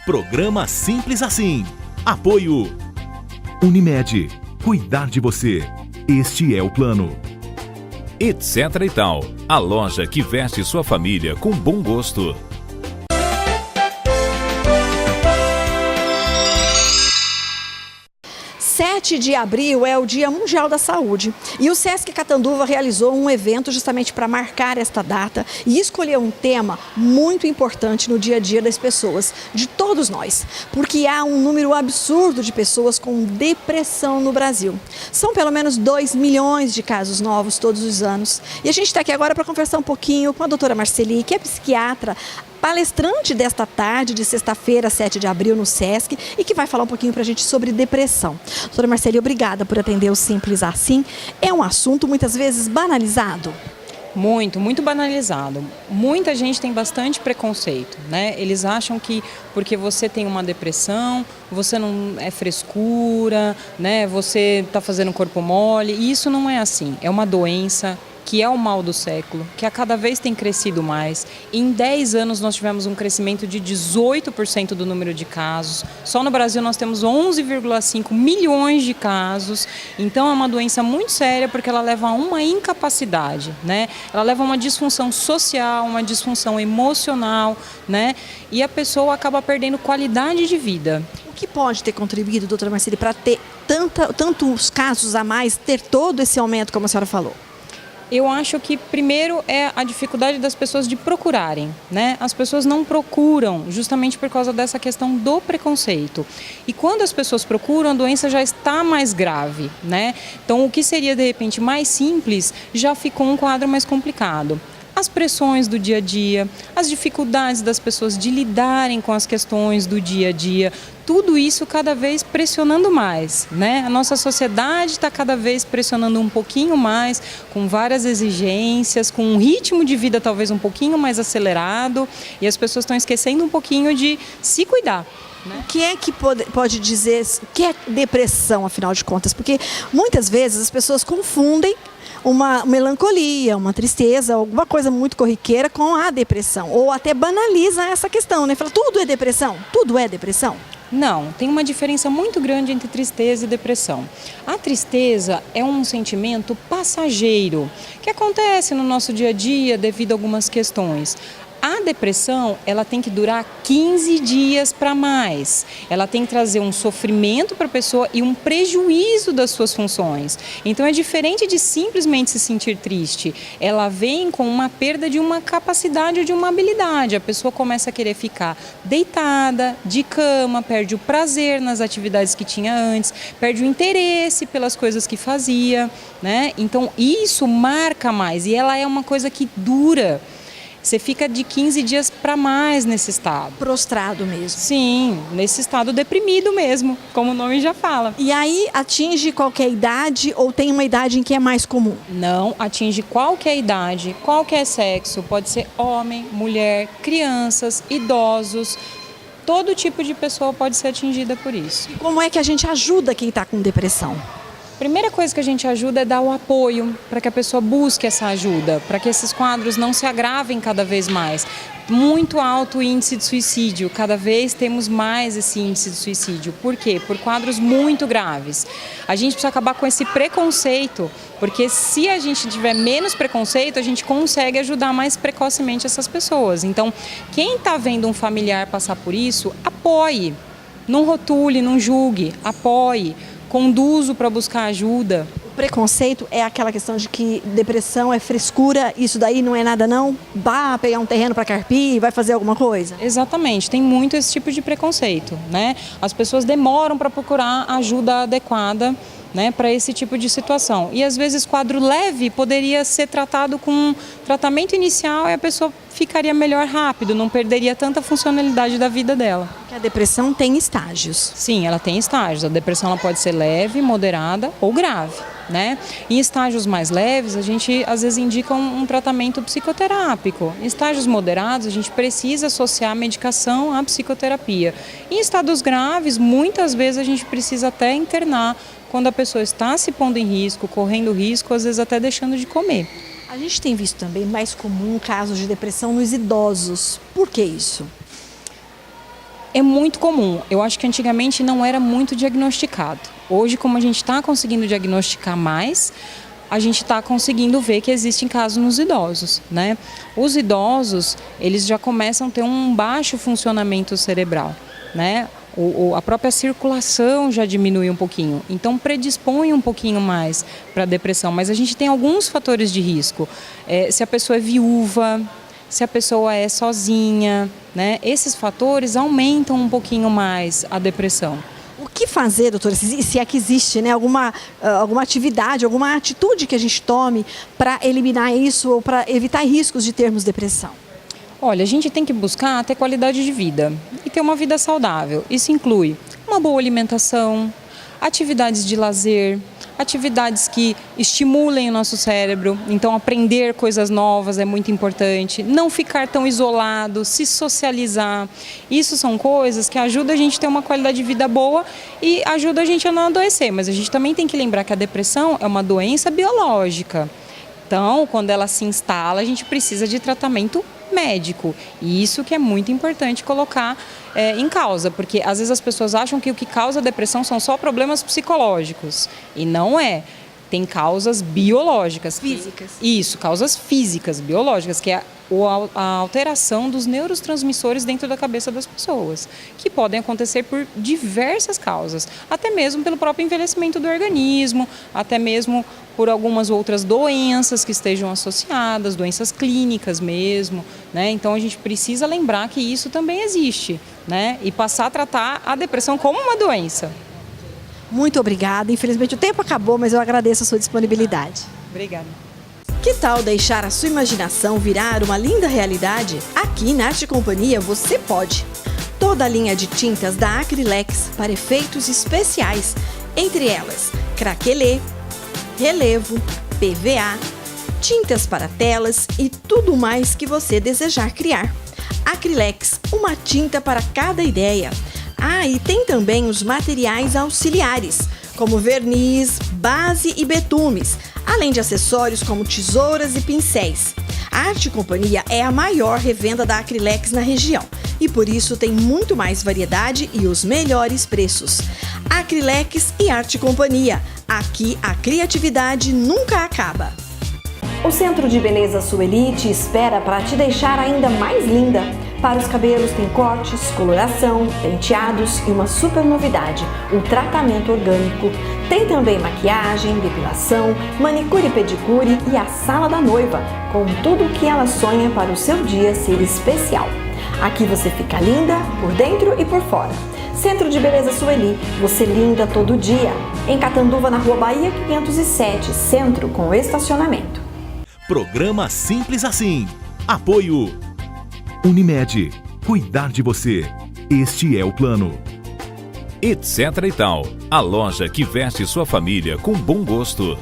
Programa Simples Assim. Apoio Unimed. Cuidar de você. Este é o plano. Etc e tal. A loja que veste sua família com bom gosto. 7 de abril é o Dia Mundial da Saúde e o Sesc Catanduva realizou um evento justamente para marcar esta data e escolher um tema muito importante no dia a dia das pessoas, de todos nós, porque há um número absurdo de pessoas com depressão no Brasil. São pelo menos 2 milhões de casos novos todos os anos e a gente está aqui agora para conversar um pouquinho com a doutora Marceli, que é psiquiatra, palestrante desta tarde de sexta-feira, 7 de abril, no Sesc, e que vai falar um pouquinho para a gente sobre depressão. Doutora Marceli, obrigada por atender o Simples Assim. É um assunto muitas vezes banalizado. Muito banalizado. Muita gente tem bastante preconceito, né? Eles acham que porque você tem uma depressão, você não é frescura, né? Você está fazendo corpo mole, e isso não é assim. É uma doença que é o mal do século, que a cada vez tem crescido mais. Em 10 anos nós tivemos um crescimento de 18% do número de casos. Só no Brasil nós temos 11,5 milhões de casos. Então é uma doença muito séria porque ela leva a uma incapacidade, né? Ela leva a uma disfunção social, uma disfunção emocional, né? E a pessoa acaba perdendo qualidade de vida. O que pode ter contribuído, doutora Marceli, para ter tantos casos a mais, ter todo esse aumento, como a senhora falou? Eu acho que primeiro é a dificuldade das pessoas de procurarem, né? As pessoas não procuram justamente por causa dessa questão do preconceito. E quando as pessoas procuram, a doença já está mais grave, né? Então o que seria de repente mais simples já ficou um quadro mais complicado. As pressões do dia a dia, as dificuldades das pessoas de lidarem com as questões do dia a dia, tudo isso cada vez pressionando mais, né? A nossa sociedade está cada vez pressionando um pouquinho mais, com várias exigências, com um ritmo de vida talvez um pouquinho mais acelerado, e as pessoas estão esquecendo um pouquinho de se cuidar. O que é que pode dizer que é depressão, afinal de contas? Porque muitas vezes as pessoas confundem uma melancolia, uma tristeza, alguma coisa muito corriqueira com a depressão. Ou até banaliza essa questão, né? Fala, tudo é depressão? Tudo é depressão? Não, tem uma diferença muito grande entre tristeza e depressão. A tristeza é um sentimento passageiro, que acontece no nosso dia a dia devido a algumas questões. A depressão, ela tem que durar 15 dias para mais. Ela tem que trazer um sofrimento para a pessoa e um prejuízo das suas funções. Então é diferente de simplesmente se sentir triste. Ela vem com uma perda de uma capacidade ou de uma habilidade. A pessoa começa a querer ficar deitada, de cama, perde o prazer nas atividades que tinha antes, perde o interesse pelas coisas que fazia, né? Então isso marca mais e ela é uma coisa que dura. Você fica de 15 dias para mais nesse estado. Prostrado mesmo. Sim, nesse estado deprimido mesmo, como o nome já fala. E aí atinge qualquer idade ou tem uma idade em que é mais comum? Não, atinge qualquer idade, qualquer sexo. Pode ser homem, mulher, crianças, idosos. Todo tipo de pessoa pode ser atingida por isso. E como é que a gente ajuda quem está com depressão? Primeira coisa que a gente ajuda é dar o apoio para que a pessoa busque essa ajuda, para que esses quadros não se agravem cada vez mais. Muito alto índice de suicídio, cada vez temos mais esse índice de suicídio. Por quê? Por quadros muito graves. A gente precisa acabar com esse preconceito, porque se a gente tiver menos preconceito, a gente consegue ajudar mais precocemente essas pessoas. Então, quem está vendo um familiar passar por isso, apoie. Não rotule, não julgue, apoie. Conduzo para buscar ajuda. O preconceito é aquela questão de que depressão é frescura, isso daí não é nada não? Vá pegar um terreno para carpir, vai fazer alguma coisa? Exatamente, tem muito esse tipo de preconceito, né? As pessoas demoram para procurar ajuda adequada, né, para esse tipo de situação. E às vezes quadro leve poderia ser tratado com um tratamento inicial e a pessoa ficaria melhor rápido, não perderia tanta funcionalidade da vida dela. Porque a depressão tem estágios. Sim, ela tem estágios. A depressão ela pode ser leve, moderada ou grave, né? Em estágios mais leves, a gente às vezes indica um tratamento psicoterápico. Em estágios moderados, a gente precisa associar a medicação à psicoterapia. Em estados graves, muitas vezes a gente precisa até internar quando a pessoa está se pondo em risco, correndo risco, às vezes até deixando de comer. A gente tem visto também mais comum casos de depressão nos idosos. Por que isso? É muito comum. Eu acho que antigamente não era muito diagnosticado. Hoje, como a gente está conseguindo diagnosticar mais, a gente está conseguindo ver que existem casos nos idosos, né? Os idosos, eles já começam a ter um baixo funcionamento cerebral, né? A própria circulação já diminui um pouquinho, então predispõe um pouquinho mais para a depressão. Mas a gente tem alguns fatores de risco. Se a pessoa é viúva, se a pessoa é sozinha, né? Esses fatores aumentam um pouquinho mais a depressão. O que fazer, doutora, se é que existe, né, alguma atividade, alguma atitude que a gente tome para eliminar isso ou para evitar riscos de termos depressão? Olha, a gente tem que buscar ter qualidade de vida e ter uma vida saudável. Isso inclui uma boa alimentação, atividades de lazer, atividades que estimulem o nosso cérebro. Então, aprender coisas novas é muito importante. Não ficar tão isolado, se socializar. Isso são coisas que ajudam a gente a ter uma qualidade de vida boa e ajudam a gente a não adoecer. Mas a gente também tem que lembrar que a depressão é uma doença biológica. Então, quando ela se instala, a gente precisa de tratamento médico. E isso que é muito importante colocar em causa, porque às vezes as pessoas acham que o que causa depressão são só problemas psicológicos. E não é. Tem causas biológicas. Físicas. Isso, causas físicas, biológicas, que é a alteração dos neurotransmissores dentro da cabeça das pessoas, que podem acontecer por diversas causas, até mesmo pelo próprio envelhecimento do organismo, até mesmo por algumas outras doenças que estejam associadas, doenças clínicas mesmo, né? Então a gente precisa lembrar que isso também existe, né? E passar a tratar a depressão como uma doença. Muito obrigada. Infelizmente o tempo acabou, mas eu agradeço a sua disponibilidade. Obrigada. Que tal deixar a sua imaginação virar uma linda realidade? Aqui na Arte Companhia você pode. Toda a linha de tintas da Acrylex para efeitos especiais, entre elas craquelê, relevo, PVA, tintas para telas e tudo mais que você desejar criar. Acrylex, uma tinta para cada ideia. E tem também os materiais auxiliares, como verniz, base e betumes, além de acessórios como tesouras e pincéis. A Arte Companhia é a maior revenda da Acrylex na região e por isso tem muito mais variedade e os melhores preços. Acrylex e Arte Companhia. Aqui a criatividade nunca acaba. O Centro de Beleza Sueli te espera para te deixar ainda mais linda. Para os cabelos tem cortes, coloração, penteados e uma super novidade, o tratamento orgânico. Tem também maquiagem, depilação, manicure e pedicure e a sala da noiva, com tudo o que ela sonha para o seu dia ser especial. Aqui você fica linda por dentro e por fora. Centro de Beleza Sueli, você linda todo dia. Em Catanduva, na Rua Bahia 507, centro com estacionamento. Programa Simples Assim. Apoio Unimed. Cuidar de você. Este é o plano. Etc e tal. A loja que veste sua família com bom gosto.